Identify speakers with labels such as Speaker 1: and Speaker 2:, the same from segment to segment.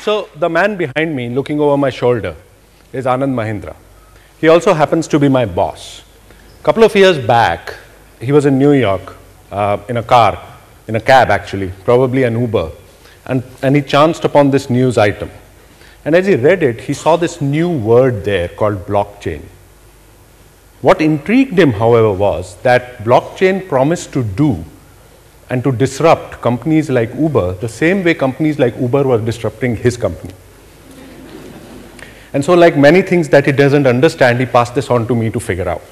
Speaker 1: So the man behind me, looking over my shoulder, is Anand Mahindra. He also happens to be my boss. A couple of years back, he was in New York in a car, in a cab actually, probably an Uber, and he chanced upon this news item. And as he read it, he saw this new word there called blockchain. What intrigued him, however, was that blockchain promised to do and to disrupt companies like Uber the same way companies like Uber were disrupting his company. And so, like many things that he doesn't understand, he passed this on to me to figure out.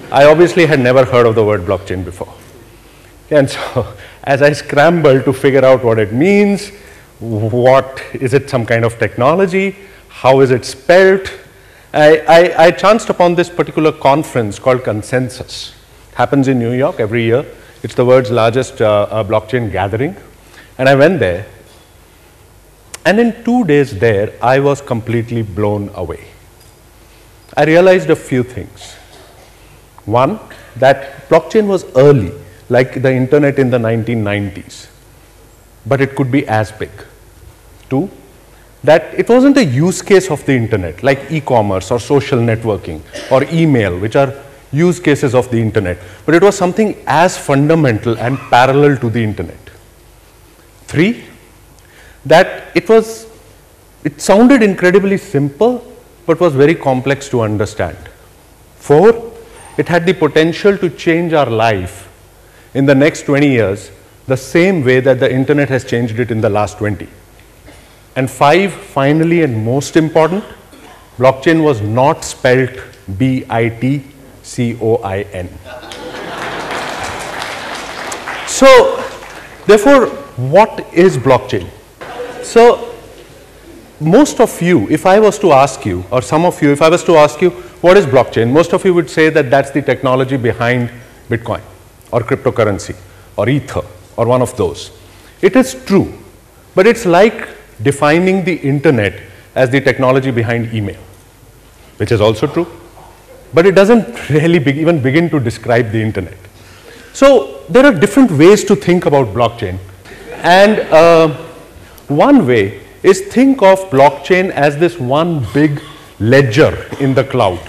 Speaker 1: I obviously had never heard of the word blockchain before. And so, as I scrambled to figure out what it means, what is it, some kind of technology, how is it spelled, I chanced upon this particular conference called Consensus. It happens in New York every year. It's the world's largest blockchain gathering. And I went there. And in 2 days there, I was completely blown away. I realized a few things. One, that blockchain was early, like the internet in the 1990s, but it could be as big. Two, that it wasn't a use case of the internet, like e-commerce or social networking or email, which are use cases of the internet, but it was something as fundamental and parallel to the internet. Three, that it sounded incredibly simple, but was very complex to understand. Four, it had the potential to change our life in the next 20 years the same way that the internet has changed it in the last 20. And five, finally and most important, blockchain was not spelt B-I-T-C-O-I-N. So, therefore, what is blockchain? So, most of you, if I was to ask you, or some of you, if I was to ask you, what is blockchain? Most of you would say that that's the technology behind Bitcoin, or cryptocurrency, or Ether, or one of those. It is true, but it's like defining the internet as the technology behind email, which is also true, but it doesn't really even begin to describe the internet. So there are different ways to think about blockchain, and one way is think of blockchain as this one big ledger in the cloud.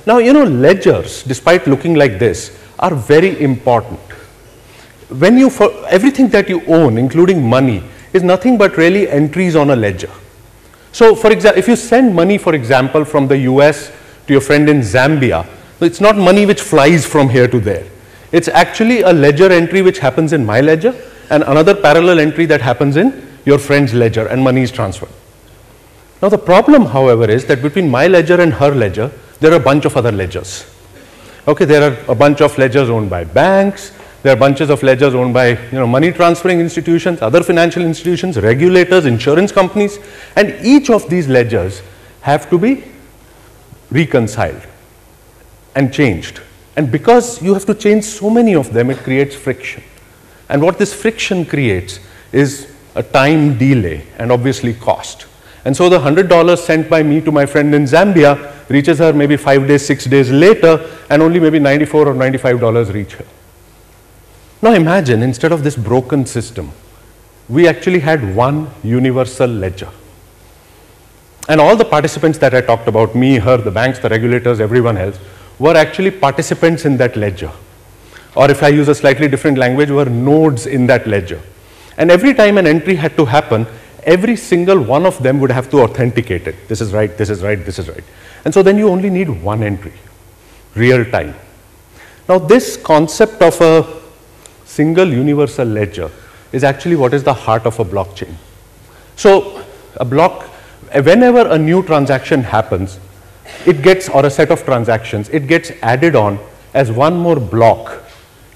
Speaker 1: Now, you know, ledgers, despite looking like this, are very important. When you, for everything that you own, including money, is nothing but really entries on a ledger. So, for example, if you send money, for example, from the US to your friend in Zambia, it's not money which flies from here to there. It's actually a ledger entry which happens in my ledger and another parallel entry that happens in your friend's ledger, and money is transferred. Now, the problem, however, is that between my ledger and her ledger, there are a bunch of other ledgers. Okay, there are a bunch of ledgers owned by banks. There are bunches of ledgers owned by money transferring institutions, other financial institutions, regulators, insurance companies, and each of these ledgers have to be reconciled and changed. And because you have to change so many of them, it creates friction. And what this friction creates is a time delay and obviously cost. And so the $100 sent by me to my friend in Zambia reaches her maybe 5 days, 6 days later, and only maybe $94 or $95 reach her. Now imagine, instead of this broken system, we actually had one universal ledger. And all the participants that I talked about, me, her, the banks, the regulators, everyone else, were actually participants in that ledger. Or if I use a slightly different language, were nodes in that ledger. And every time an entry had to happen, every single one of them would have to authenticate it. This is right, this is right, this is right. And so then you only need one entry, real time. Now this concept of a single universal ledger is actually what is the heart of a blockchain. So whenever a new transaction happens, it gets, or a set of transactions, it gets added on as one more block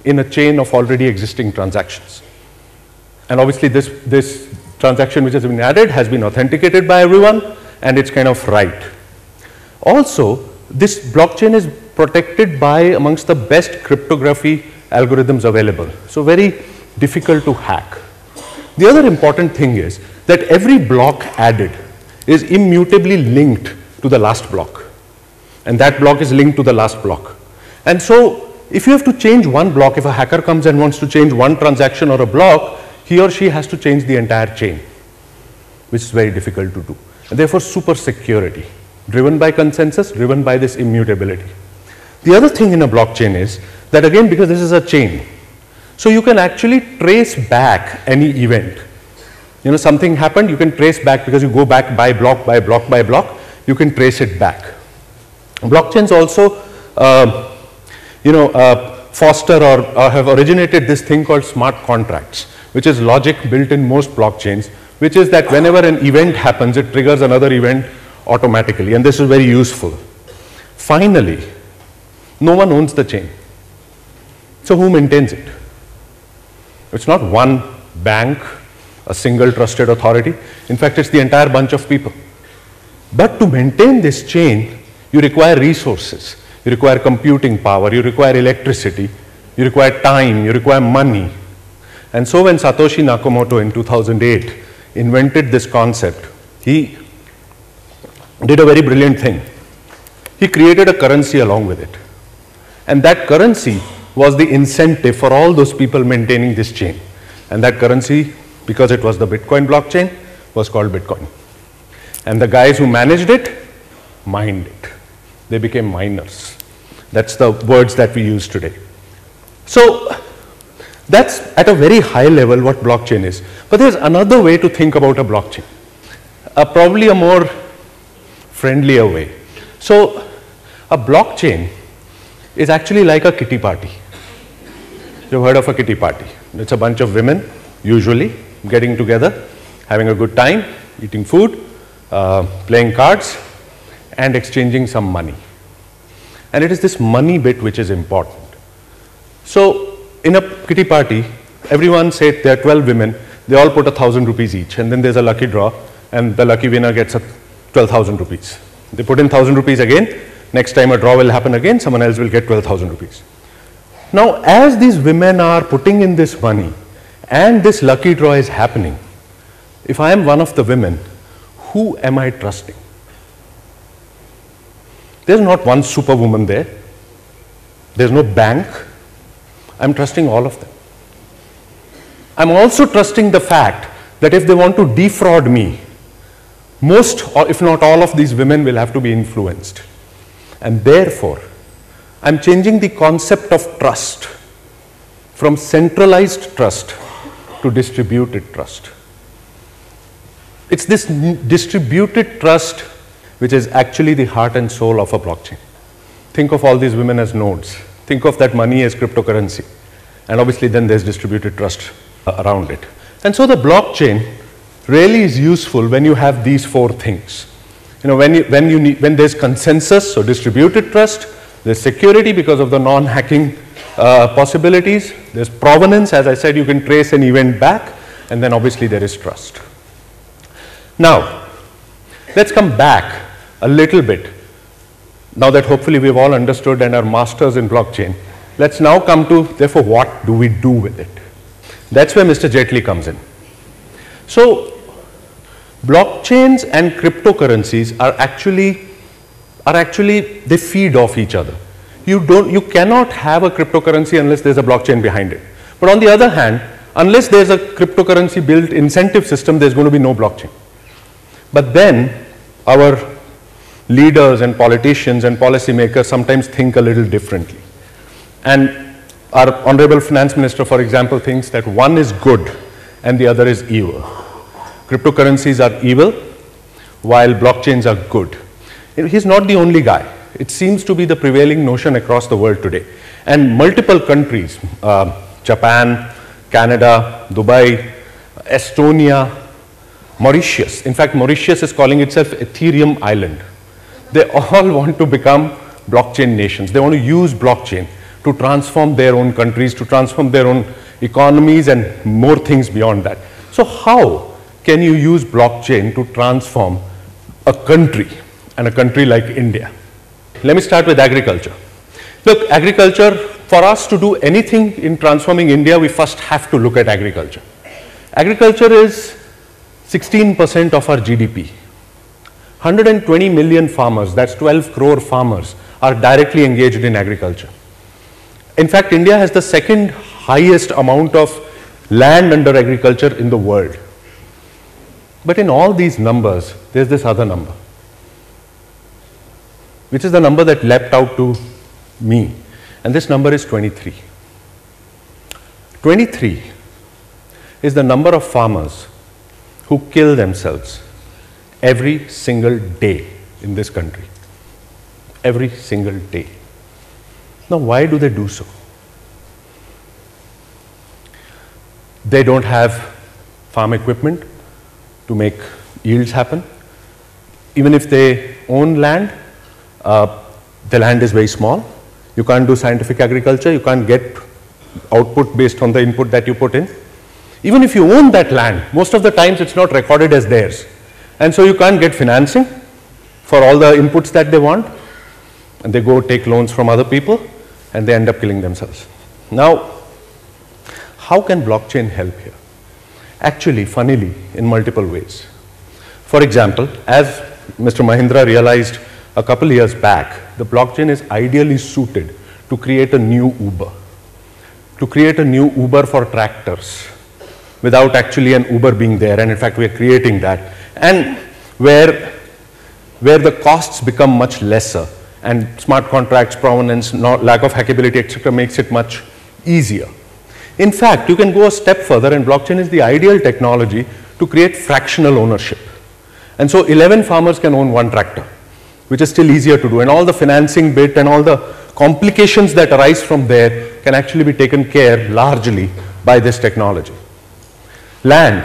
Speaker 1: in a chain of already existing transactions. And obviously this transaction which has been added has been authenticated by everyone, and it's kind of right. Also, this blockchain is protected by amongst the best cryptography algorithms available. So very difficult to hack. The other important thing is that every block added is immutably linked to the last block. And that block is linked to the last block. And so if you have to change one block, if a hacker comes and wants to change one transaction or a block, he or she has to change the entire chain. which is very difficult to do. And therefore, super security, driven by consensus, driven by this immutability. The other thing in a blockchain is that, again, because this is a chain, so you can actually trace back any event. You know, something happened, you can trace back because you go back by block, by block, by block, you can trace it back. Blockchains also, foster or have originated this thing called smart contracts, which is logic built in most blockchains, which is that whenever an event happens, it triggers another event automatically, and this is very useful. Finally, no one owns the chain. So who maintains it? It's not one bank, a single trusted authority. In fact, it's the entire bunch of people. But to maintain this chain, you require resources. You require computing power, you require electricity, you require time, you require money. And so when Satoshi Nakamoto in 2008 invented this concept, he did a very brilliant thing. He created a currency along with it. And that currency was the incentive for all those people maintaining this chain. And that currency, because it was the Bitcoin blockchain, was called Bitcoin. And the guys who managed it, mined it. They became miners. That's the words that we use today. So that's at a very high level what blockchain is. But there's another way to think about a blockchain, probably a more friendlier way. So a blockchain is actually like a kitty party. You've heard of a kitty party. It's a bunch of women, usually, getting together, having a good time, eating food, playing cards, and exchanging some money. And it is this money bit which is important. So in a kitty party, everyone said there are 12 women, they all put 1,000 rupees each, and then there's a lucky draw, and the lucky winner gets 12,000 rupees. They put in 1,000 rupees again, next time a draw will happen again, someone else will get 12,000 rupees. Now, as these women are putting in this money, and this lucky draw is happening, if I am one of the women, who am I trusting? There's not one superwoman there. There's no bank. I'm trusting all of them. I'm also trusting the fact that if they want to defraud me, most or if not all of these women will have to be influenced. And therefore, I'm changing the concept of trust from centralized trust to distributed trust. It's this distributed trust which is actually the heart and soul of a blockchain. Think of all these women as nodes. Think of that money as cryptocurrency. And obviously then there's distributed trust around it. And so the blockchain really is useful when you have these four things. You know, when there's consensus, so distributed trust, there's security because of the non-hacking possibilities, there's provenance, as I said, you can trace an event back, and then obviously there is trust. Now, let's come back a little bit. Now that hopefully we've all understood and are masters in blockchain, let's now come to, therefore, what do we do with it? That's where Mr. Jaitley comes in. So, blockchains and cryptocurrencies are actually, they feed off each other. You cannot have a cryptocurrency unless there's a blockchain behind it. But on the other hand, unless there's a cryptocurrency built incentive system, there's going to be no blockchain. But then, our leaders and politicians and policymakers sometimes think a little differently. And our Honorable Finance Minister, for example, thinks that one is good and the other is evil. Cryptocurrencies are evil, while blockchains are good. He's not the only guy. It seems to be the prevailing notion across the world today. And multiple countries, Japan, Canada, Dubai, Estonia, Mauritius. In fact, Mauritius is calling itself Ethereum Island. They all want to become blockchain nations. They want to use blockchain to transform their own countries, to transform their own economies and more things beyond that. So how can you use blockchain to transform a country, and a country like India? Let me start with agriculture. Look, agriculture, for us to do anything in transforming India, we first have to look at agriculture. Agriculture is 16% of our GDP. 120 million farmers, that's 12 crore farmers, are directly engaged in agriculture. In fact, India has the second highest amount of land under agriculture in the world. But in all these numbers, there's this other number, which is the number that leapt out to me. And this number is 23. 23 is the number of farmers who kill themselves every single day in this country. Every single day. Now, why do they do so? They don't have farm equipment to make yields happen. Even if they own land, the land is very small. You can't do scientific agriculture. You can't get output based on the input that you put in. Even if you own that land, most of the times it's not recorded as theirs. And so you can't get financing for all the inputs that they want. And they go take loans from other people and they end up killing themselves. Now, how can blockchain help here? Actually, funnily, in multiple ways. For example, as Mr. Mahindra realized a couple years back, the blockchain is ideally suited to create a new Uber. To create a new Uber for tractors without actually an Uber being there. And in fact, we are creating that. And where the costs become much lesser and smart contracts, provenance, lack of hackability, etc. makes it much easier. In fact, you can go a step further, and blockchain is the ideal technology to create fractional ownership. And so 11 farmers can own one tractor, which is still easier to do. And all the financing bit and all the complications that arise from there can actually be taken care largely by this technology. Land.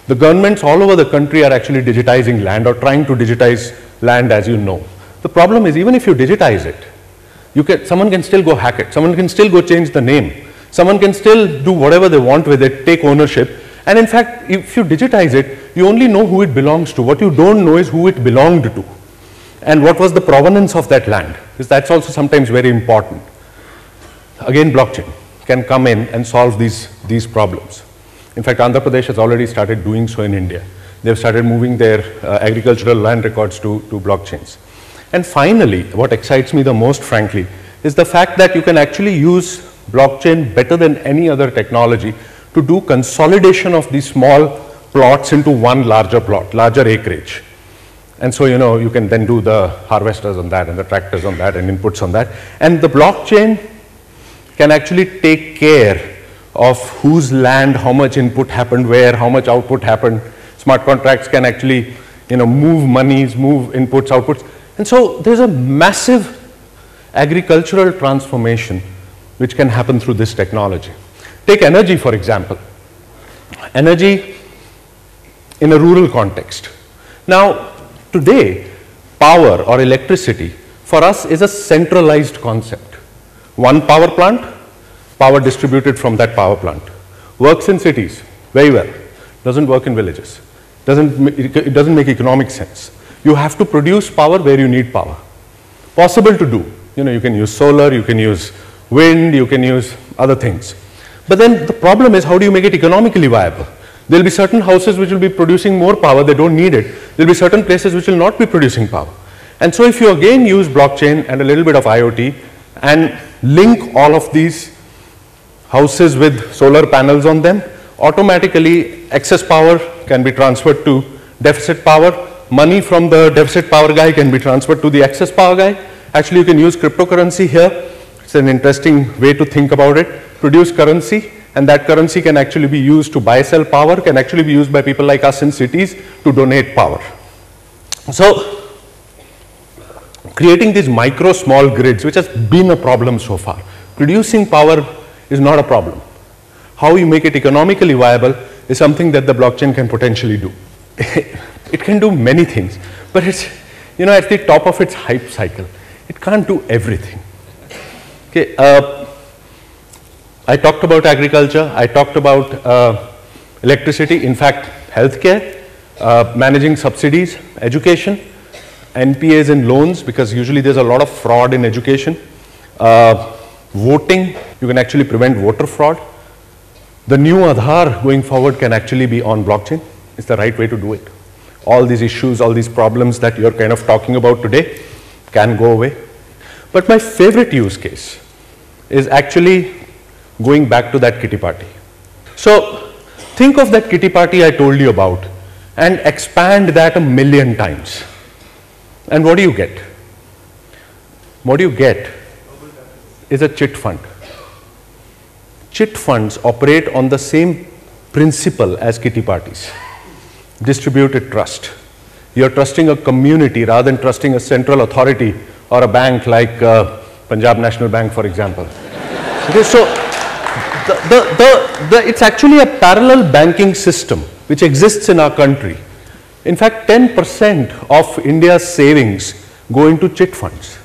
Speaker 1: The governments all over the country are actually digitizing land or trying to digitize land, as you know. The problem is, even if you digitize it, someone can still go hack it. Someone can still go change the name. Someone can still do whatever they want with it, take ownership. And in fact, if you digitize it, you only know who it belongs to. What you don't know is who it belonged to and what was the provenance of that land, because that's also sometimes very important. Again, blockchain can come in and solve these problems. In fact, Andhra Pradesh has already started doing so in India. They've started moving their agricultural land records to blockchains. And finally, what excites me the most, frankly, is the fact that you can actually use blockchain better than any other technology to do consolidation of these small plots into one larger plot, larger acreage. And so, you can then do the harvesters on that and the tractors on that and inputs on that. And the blockchain can actually take care of whose land, how much input happened where, how much output happened. Smart contracts can actually, move monies, move inputs, outputs. And so there's a massive agricultural transformation which can happen through this technology. Take energy, for example. Energy in a rural context. Now, today, power or electricity for us is a centralized concept. One power plant, power distributed from that power plant. Works in cities very well, doesn't work in villages. It doesn't make economic sense. You have to produce power where you need power. Possible to do. You can use solar, you can use wind, you can use other things. But then the problem is, how do you make it economically viable? There will be certain houses which will be producing more power, they don't need it. There will be certain places which will not be producing power. And so if you again use blockchain and a little bit of IoT and link all of these houses with solar panels on them, automatically excess power can be transferred to deficit power. Money from the deficit power guy can be transferred to the excess power guy. Actually, you can use cryptocurrency here. It's an interesting way to think about it. Produce currency, and that currency can actually be used to buy, sell power, can actually be used by people like us in cities to donate power. So, creating these micro small grids, which has been a problem so far. Producing power is not a problem. How you make it economically viable is something that the blockchain can potentially do. It can do many things, but it's, at the top of its hype cycle. It can't do everything. Okay, I talked about agriculture, I talked about electricity, in fact, healthcare, managing subsidies, education, NPAs and loans, because usually there's a lot of fraud in education. Voting, you can actually prevent voter fraud. The new Aadhaar going forward can actually be on blockchain. It's the right way to do it. All these issues, all these problems that you're kind of talking about today can go away. But my favorite use case is actually going back to that kitty party. So think of that kitty party I told you about and expand that 1,000,000 times. And what do you get? What you get is a chit fund. Chit funds operate on the same principle as kitty parties. Distributed trust. You're trusting a community rather than trusting a central authority or a bank like Punjab National Bank, for example. Okay, so it's actually a parallel banking system which exists in our country. In fact, 10% of India's savings go into chit funds.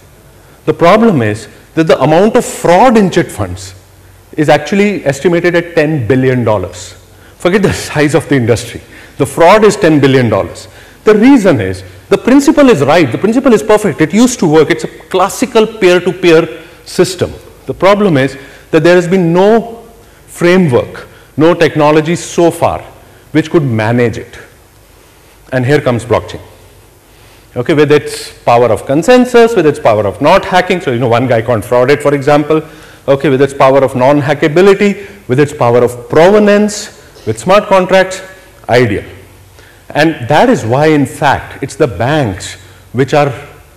Speaker 1: The problem is that the amount of fraud in chit funds is actually estimated at $10 billion. Forget the size of the industry. The fraud is $10 billion. The reason is, the principle is right, the principle is perfect, it used to work, it's a classical peer-to-peer system. The problem is that there has been no framework, no technology so far which could manage it. And here comes blockchain. Okay, with its power of consensus, with its power of not hacking, so one guy can't fraud it, for example. Okay, with its power of non-hackability, with its power of provenance, with smart contracts, ideal. And that is why, in fact, it's the banks which are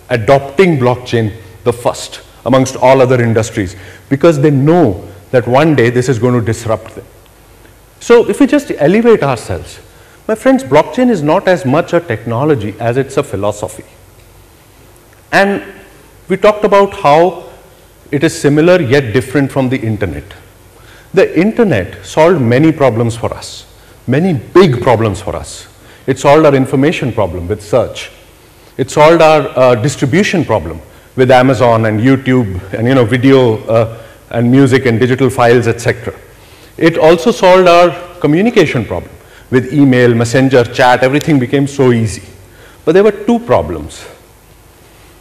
Speaker 1: adopting blockchain the first amongst all other industries, because they know that one day this is going to disrupt them. So if we just elevate ourselves, my friends, blockchain is not as much a technology as it's a philosophy. And we talked about how it is similar yet different from the internet. The internet solved many problems for us, many big problems for us. It solved our information problem with search. It solved our distribution problem with Amazon and YouTube and video and music and digital files, etc. It also solved our communication problem with email, messenger, chat, everything became so easy. But there were two problems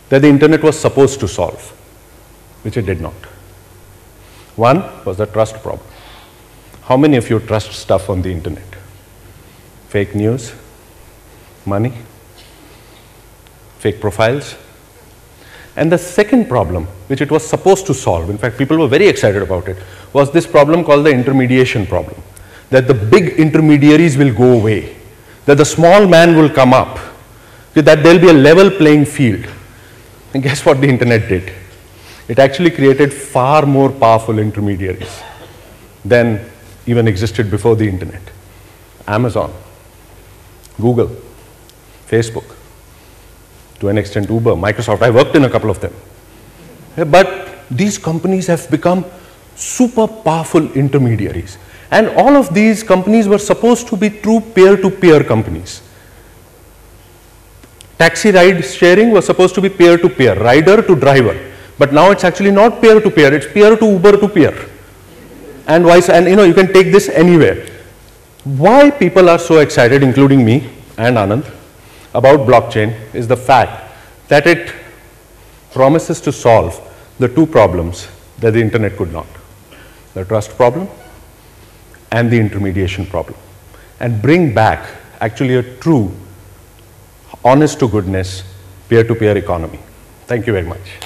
Speaker 1: that the internet was supposed to solve, which it did not. One was the trust problem. How many of you trust stuff on the internet? Fake news, money, fake profiles. And the second problem, which it was supposed to solve, in fact, people were very excited about it, was this problem called the intermediation problem. That the big intermediaries will go away, that the small man will come up, that there will be a level playing field. And guess what the internet did? It actually created far more powerful intermediaries than even existed before the internet. Amazon, Google, Facebook, to an extent Uber, Microsoft. I worked in a couple of them. But these companies have become super powerful intermediaries. And all of these companies were supposed to be true peer-to-peer companies. Taxi ride sharing was supposed to be peer-to-peer, rider to driver. But now it's actually not peer-to-peer, it's peer-to-Uber-to-peer. And you can take this anywhere. Why people are so excited, including me and Anand, about blockchain is the fact that it promises to solve the two problems that the internet could not. The trust problem and the intermediation problem, and bring back actually a true, honest to goodness, peer-to-peer economy. Thank you very much.